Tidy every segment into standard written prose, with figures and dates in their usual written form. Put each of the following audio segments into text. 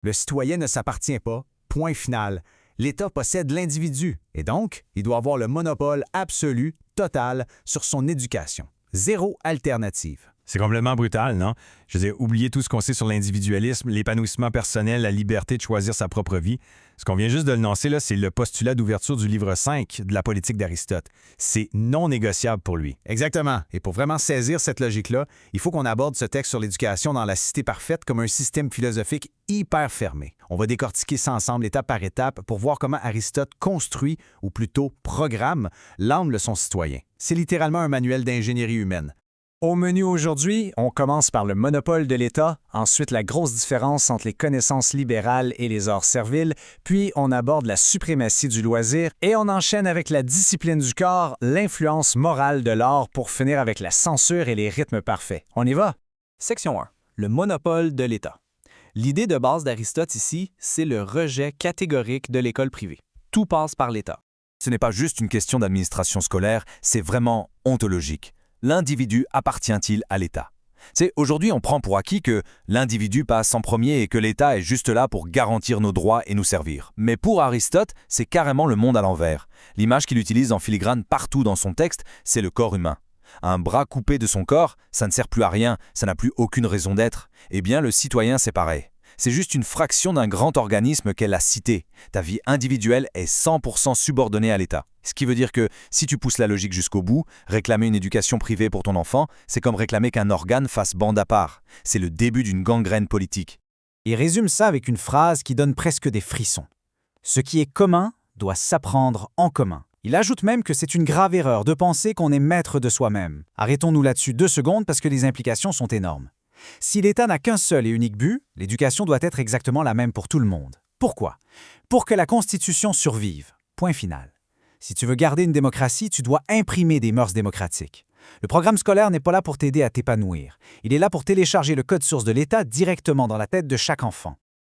Le citoyen ne s'appartient pas, point final. L'État possède l'individu et donc, il doit avoir le monopole absolu, total, sur son éducation. Zéro alternative. C'est complètement brutal, non? Je veux dire, oublier tout ce qu'on sait sur l'individualisme, l'épanouissement personnel, la liberté de choisir sa propre vie. Ce qu'on vient juste de le lancer, là, c'est le postulat d'ouverture du livre 5 de la politique d'Aristote. C'est non négociable pour lui. Exactement. Et pour vraiment saisir cette logique-là, il faut qu'on aborde ce texte sur l'éducation dans la cité parfaite comme un système philosophique hyper fermé. On va décortiquer ça ensemble étape par étape pour voir comment Aristote construit, ou plutôt programme, l'âme de son citoyen. C'est littéralement un manuel d'ingénierie humaine. Au menu aujourd'hui, on commence par le monopole de l'État, ensuite la grosse différence entre les connaissances libérales et les arts serviles, puis on aborde la suprématie du loisir et on enchaîne avec la discipline du corps, l'influence morale de l'art pour finir avec la censure et les rythmes parfaits. On y va? Section 1. Le monopole de l'État. L'idée de base d'Aristote ici, c'est le rejet catégorique de l'école privée. Tout passe par l'État. Ce n'est pas juste une question d'administration scolaire, c'est vraiment ontologique. L'individu appartient-il à l'État? Aujourd'hui, on prend pour acquis que l'individu passe en premier et que l'État est juste là pour garantir nos droits et nous servir. Mais pour Aristote, c'est carrément le monde à l'envers. L'image qu'il utilise en filigrane partout dans son texte, c'est le corps humain. Un bras coupé de son corps, ça ne sert plus à rien, ça n'a plus aucune raison d'être. Eh bien, le citoyen, c'est pareil. C'est juste une fraction d'un grand organisme qu'est la cité. Ta vie individuelle est 100% subordonnée à l'État. Ce qui veut dire que, si tu pousses la logique jusqu'au bout, réclamer une éducation privée pour ton enfant, c'est comme réclamer qu'un organe fasse bande à part. C'est le début d'une gangrène politique. Il résume ça avec une phrase qui donne presque des frissons. Ce qui est commun doit s'apprendre en commun. Il ajoute même que c'est une grave erreur de penser qu'on est maître de soi-même. Arrêtons-nous là-dessus 2 secondes parce que les implications sont énormes. Si l'État n'a qu'un seul et unique but, l'éducation doit être exactement la même pour tout le monde. Pourquoi? Pour que la Constitution survive. Point final. Si tu veux garder une démocratie, tu dois imprimer des mœurs démocratiques. Le programme scolaire n'est pas là pour t'aider à t'épanouir. Il est là pour télécharger le code source de l'État directement dans la tête de chaque enfant.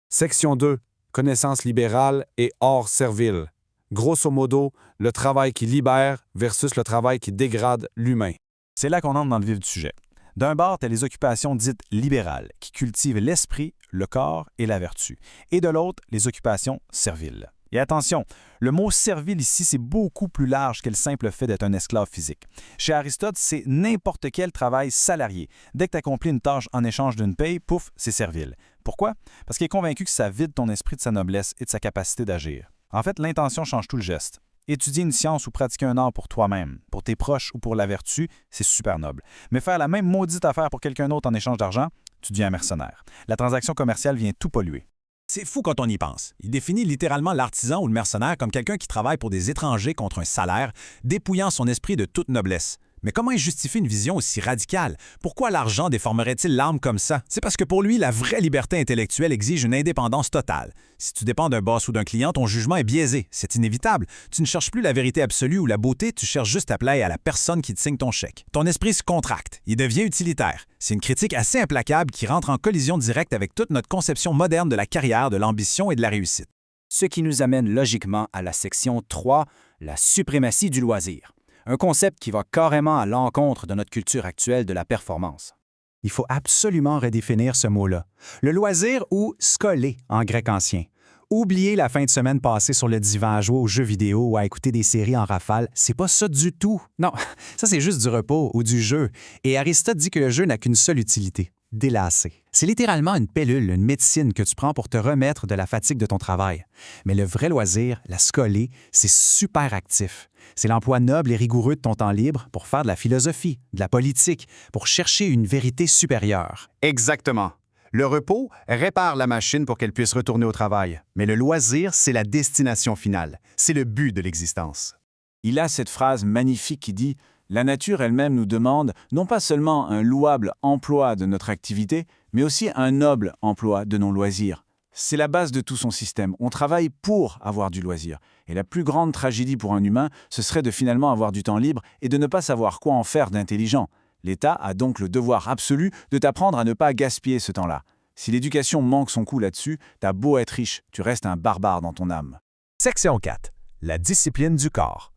Section 2. Connaissances libérales et hors servile. Grosso modo, le travail qui libère versus le travail qui dégrade l'humain. C'est là qu'on entre dans le vif du sujet. D'un bord, tu as les occupations dites libérales, qui cultivent l'esprit, le corps et la vertu. Et de l'autre, les occupations serviles. Et attention, le mot servile ici, c'est beaucoup plus large que le simple fait d'être un esclave physique. Chez Aristote, c'est n'importe quel travail salarié. Dès que tu accomplis une tâche en échange d'une paye, pouf, c'est servile. Pourquoi? Parce qu'il est convaincu que ça vide ton esprit de sa noblesse et de sa capacité d'agir. En fait, l'intention change tout le geste. Étudier une science ou pratiquer un art pour toi-même, pour tes proches ou pour la vertu, c'est super noble. Mais faire la même maudite affaire pour quelqu'un d'autre en échange d'argent, tu deviens un mercenaire. La transaction commerciale vient tout polluer. C'est fou quand on y pense. Il définit littéralement l'artisan ou le mercenaire comme quelqu'un qui travaille pour des étrangers contre un salaire, dépouillant son esprit de toute noblesse. Mais comment il justifie une vision aussi radicale? Pourquoi l'argent déformerait-il l'âme comme ça? C'est parce que pour lui, la vraie liberté intellectuelle exige une indépendance totale. Si tu dépends d'un boss ou d'un client, ton jugement est biaisé. C'est inévitable. Tu ne cherches plus la vérité absolue ou la beauté, tu cherches juste à plaire à la personne qui te signe ton chèque. Ton esprit se contracte. Il devient utilitaire. C'est une critique assez implacable qui rentre en collision directe avec toute notre conception moderne de la carrière, de l'ambition et de la réussite. Ce qui nous amène logiquement à la section 3, la suprématie du loisir. Un concept qui va carrément à l'encontre de notre culture actuelle de la performance. Il faut absolument redéfinir ce mot-là. Le loisir ou skolé en grec ancien. Oubliez la fin de semaine passée sur le divan à jouer aux jeux vidéo ou à écouter des séries en rafale, c'est pas ça du tout. Non, ça c'est juste du repos ou du jeu. Et Aristote dit que le jeu n'a qu'une seule utilité, délasser. C'est littéralement une pilule, une médecine que tu prends pour te remettre de la fatigue de ton travail. Mais le vrai loisir, la skolé, c'est super actif. C'est l'emploi noble et rigoureux de ton temps libre pour faire de la philosophie, de la politique, pour chercher une vérité supérieure. Exactement. Le repos répare la machine pour qu'elle puisse retourner au travail. Mais le loisir, c'est la destination finale. C'est le but de l'existence. Il a cette phrase magnifique qui dit « La nature elle-même nous demande non pas seulement un louable emploi de notre activité, mais aussi un noble emploi de nos loisirs. » C'est la base de tout son système. On travaille pour avoir du loisir. Et la plus grande tragédie pour un humain, ce serait de finalement avoir du temps libre et de ne pas savoir quoi en faire d'intelligent. L'État a donc le devoir absolu de t'apprendre à ne pas gaspiller ce temps-là. Si l'éducation manque son coup là-dessus, t'as beau être riche, tu restes un barbare dans ton âme. Section 4. La discipline du corps.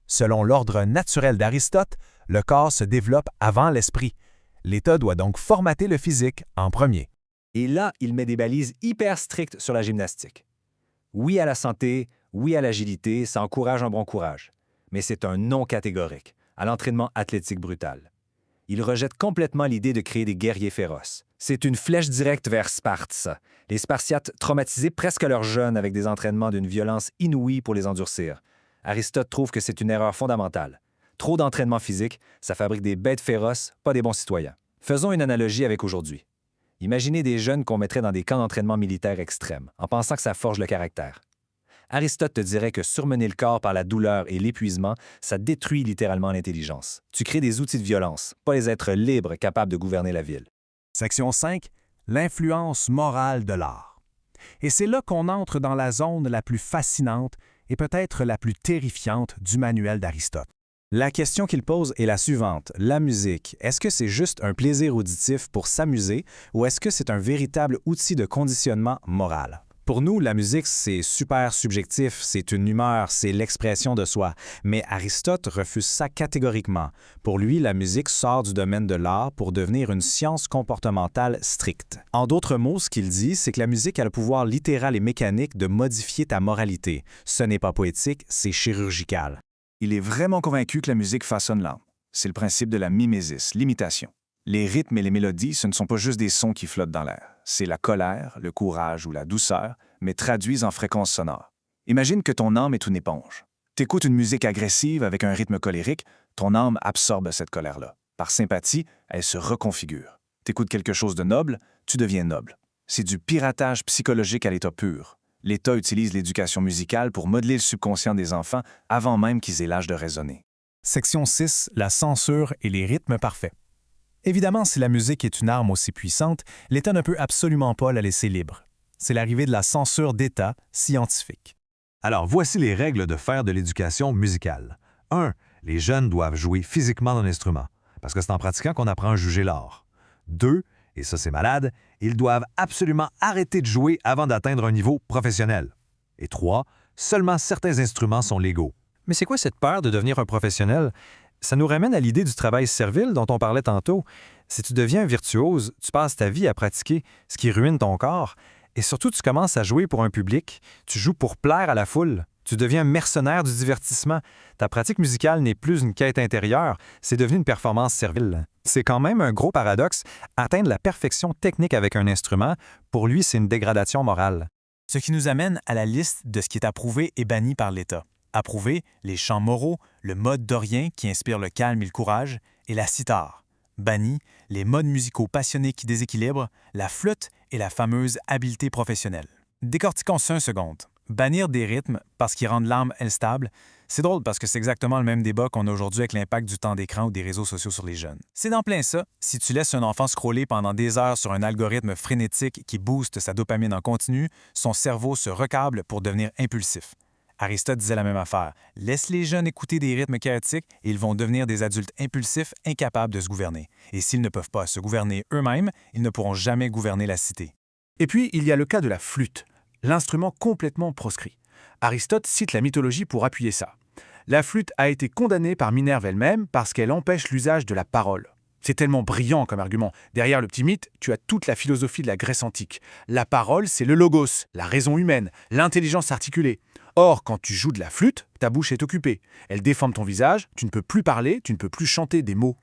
Selon l'ordre naturel d'Aristote, le corps se développe avant l'esprit. L'État doit donc formater le physique en premier. Et là, il met des balises hyper strictes sur la gymnastique. Oui à la santé, oui à l'agilité, ça encourage un bon courage. Mais c'est un non catégorique à l'entraînement athlétique brutal. Il rejette complètement l'idée de créer des guerriers féroces. C'est une flèche directe vers Sparte, ça. Les Spartiates traumatisés presque à leur jeune avec des entraînements d'une violence inouïe pour les endurcir. Aristote trouve que c'est une erreur fondamentale. Trop d'entraînement physique, ça fabrique des bêtes féroces, pas des bons citoyens. Faisons une analogie avec aujourd'hui. Imaginez des jeunes qu'on mettrait dans des camps d'entraînement militaire extrêmes, en pensant que ça forge le caractère. Aristote te dirait que surmener le corps par la douleur et l'épuisement, ça détruit littéralement l'intelligence. Tu crées des outils de violence, pas les êtres libres capables de gouverner la ville. Section 5. L'influence morale de l'art. Et c'est là qu'on entre dans la zone la plus fascinante et peut-être la plus terrifiante du manuel d'Aristote. La question qu'il pose est la suivante. La musique, est-ce que c'est juste un plaisir auditif pour s'amuser ou est-ce que c'est un véritable outil de conditionnement moral? Pour nous, la musique, c'est super subjectif, c'est une humeur, c'est l'expression de soi. Mais Aristote refuse ça catégoriquement. Pour lui, la musique sort du domaine de l'art pour devenir une science comportementale stricte. En d'autres mots, ce qu'il dit, c'est que la musique a le pouvoir littéral et mécanique de modifier ta moralité. Ce n'est pas poétique, c'est chirurgical. Il est vraiment convaincu que la musique façonne l'âme. C'est le principe de la mimésis, l'imitation. Les rythmes et les mélodies, ce ne sont pas juste des sons qui flottent dans l'air. C'est la colère, le courage ou la douceur, mais traduits en fréquences sonores. Imagine que ton âme est une éponge. T'écoutes une musique agressive avec un rythme colérique, ton âme absorbe cette colère-là. Par sympathie, elle se reconfigure. T'écoutes quelque chose de noble, tu deviens noble. C'est du piratage psychologique à l'état pur. L'État utilise l'éducation musicale pour modeler le subconscient des enfants avant même qu'ils aient l'âge de raisonner. Section 6. La censure et les rythmes parfaits. Évidemment, si la musique est une arme aussi puissante, l'État ne peut absolument pas la laisser libre. C'est l'arrivée de la censure d'État scientifique. Alors, voici les règles de faire de l'éducation musicale. 1. Les jeunes doivent jouer physiquement d'un instrument, parce que c'est en pratiquant qu'on apprend à juger l'art. 2. Et ça c'est malade, ils doivent absolument arrêter de jouer avant d'atteindre un niveau professionnel. Et 3. Seulement certains instruments sont légaux. Mais c'est quoi cette peur de devenir un professionnel? Ça nous ramène à l'idée du travail servile dont on parlait tantôt. Si tu deviens un virtuose, tu passes ta vie à pratiquer, ce qui ruine ton corps. Et surtout, tu commences à jouer pour un public. Tu joues pour plaire à la foule. Tu deviens mercenaire du divertissement. Ta pratique musicale n'est plus une quête intérieure, c'est devenu une performance servile. C'est quand même un gros paradoxe. Atteindre la perfection technique avec un instrument, pour lui, c'est une dégradation morale. Ce qui nous amène à la liste de ce qui est approuvé et banni par l'État. Approuvé, les chants moraux, le mode dorien qui inspire le calme et le courage, et la cithare. Banni, les modes musicaux passionnés qui déséquilibrent, la flûte et la fameuse habileté professionnelle. Décortiquons ça une seconde. Bannir des rythmes parce qu'ils rendent l'âme instable, c'est drôle parce que c'est exactement le même débat qu'on a aujourd'hui avec l'impact du temps d'écran ou des réseaux sociaux sur les jeunes. C'est dans plein ça, si tu laisses un enfant scroller pendant des heures sur un algorithme frénétique qui booste sa dopamine en continu, son cerveau se recable pour devenir impulsif. Aristote disait la même affaire. Laisse les jeunes écouter des rythmes chaotiques et ils vont devenir des adultes impulsifs incapables de se gouverner. Et s'ils ne peuvent pas se gouverner eux-mêmes, ils ne pourront jamais gouverner la cité. Et puis, il y a le cas de la flûte, l'instrument complètement proscrit. Aristote cite la mythologie pour appuyer ça. La flûte a été condamnée par Minerve elle-même parce qu'elle empêche l'usage de la parole. C'est tellement brillant comme argument. Derrière le petit mythe, tu as toute la philosophie de la Grèce antique. La parole, c'est le logos, la raison humaine, l'intelligence articulée. Or, quand tu joues de la flûte, ta bouche est occupée. Elle déforme ton visage, tu ne peux plus parler, tu ne peux plus chanter des mots.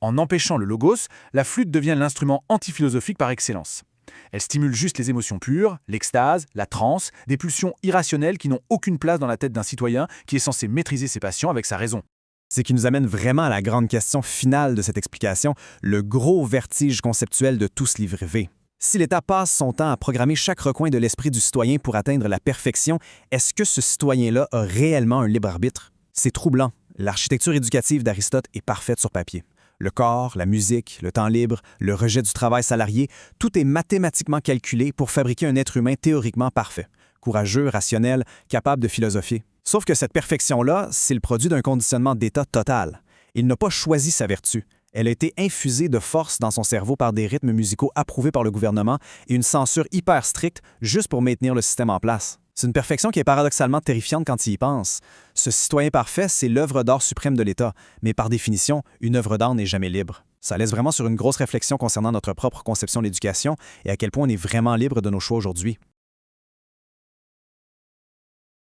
En empêchant le logos, la flûte devient l'instrument antiphilosophique par excellence. Elle stimule juste les émotions pures, l'extase, la transe, des pulsions irrationnelles qui n'ont aucune place dans la tête d'un citoyen qui est censé maîtriser ses passions avec sa raison. Ce qui nous amène vraiment à la grande question finale de cette explication, le gros vertige conceptuel de tout ce livre rêvé. Si l'État passe son temps à programmer chaque recoin de l'esprit du citoyen pour atteindre la perfection, est-ce que ce citoyen-là a réellement un libre arbitre? C'est troublant. L'architecture éducative d'Aristote est parfaite sur papier. Le corps, la musique, le temps libre, le rejet du travail salarié, tout est mathématiquement calculé pour fabriquer un être humain théoriquement parfait, courageux, rationnel, capable de philosopher. Sauf que cette perfection-là, c'est le produit d'un conditionnement d'État total. Il n'a pas choisi sa vertu. Elle a été infusée de force dans son cerveau par des rythmes musicaux approuvés par le gouvernement et une censure hyper stricte juste pour maintenir le système en place. C'est une perfection qui est paradoxalement terrifiante quand tu y penses. Ce citoyen parfait, c'est l'œuvre d'art suprême de l'État, mais par définition, une œuvre d'art n'est jamais libre. Ça laisse vraiment sur une grosse réflexion concernant notre propre conception de l'éducation et à quel point on est vraiment libre de nos choix aujourd'hui.